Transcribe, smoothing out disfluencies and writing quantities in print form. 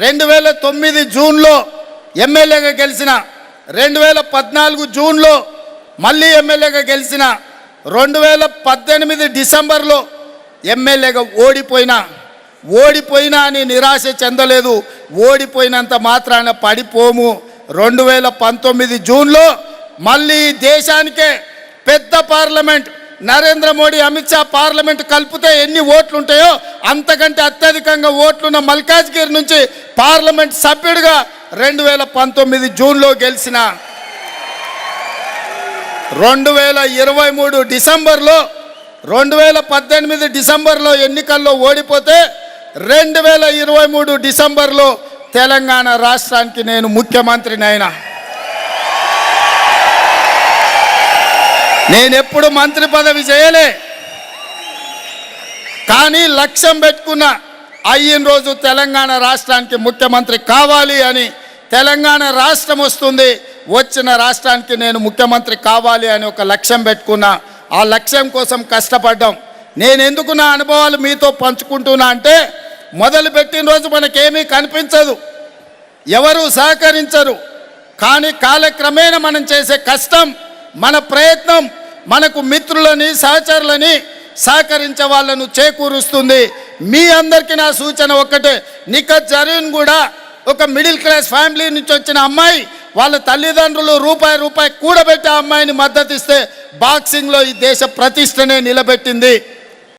2009 జూన్లో ఎమ్మెల్యేగా గెలిచిన, 2014 జూన్లో మళ్ళీ ఎమ్మెల్యేగా గెలిచిన, 2018 డిసెంబర్లో ఎమ్మెల్యేగా ఓడిపోయినా అని నిరాశ చెందలేదు. ఓడిపోయినంత మాత్రాన పడిపోము. 2019 జూన్లో మళ్ళీ దేశానికే పెద్ద పార్లమెంట్, నరేంద్ర మోడీ అమిత్ షా పార్లమెంట్ కలిపితే ఎన్ని ఓట్లు ఉంటాయో అంతకంటే అత్యధికంగా ఓట్లున్న మల్కాజ్గిరి నుంచి పార్లమెంట్ సభ్యుడిగా 2019 జూన్లో గెలిచిన, 2023 డిసెంబర్లో 2018 డిసెంబర్లో ఎన్నికల్లో ఓడిపోతే 2023 డిసెంబర్లో తెలంగాణ రాష్ట్రానికి నేను ముఖ్యమంత్రినైనా. నేనెప్పుడు మంత్రి పదవి చేయలే, కానీ లక్ష్యం పెట్టుకున్న అయిన రోజు తెలంగాణ రాష్ట్రానికి ముఖ్యమంత్రి కావాలి అని. తెలంగాణ రాష్ట్రం వస్తుంది, వచ్చిన రాష్ట్రానికి నేను ముఖ్యమంత్రి కావాలి అని ఒక లక్ష్యం పెట్టుకున్నా. ఆ లక్ష్యం కోసం కష్టపడ్డాం. నేను ఎందుకు నా అనుభవాలు మీతో పంచుకుంటున్నా అంటే, మొదలుపెట్టిన రోజు మనకేమీ కనిపించదు, ఎవరు సహకరించరు, కానీ కాలక్రమేణా మనం చేసే కష్టం, మన ప్రయత్నం మనకు మిత్రులని, సహచరులని, సహకరించే వాళ్ళను చేకూరుస్తుంది. మీ అందరికీ నా సూచన ఒక్కటే, నిఖత్ జరీన్ కూడా ఒక మిడిల్ క్లాస్ ఫ్యామిలీ నుంచి వచ్చిన అమ్మాయి, వాళ్ళ తల్లిదండ్రులు రూపాయి కూడబెట్టి ఆ అమ్మాయిని మద్దతు ఇస్తే బాక్సింగ్లో ఈ దేశ ప్రతిష్టనే నిలబెట్టింది.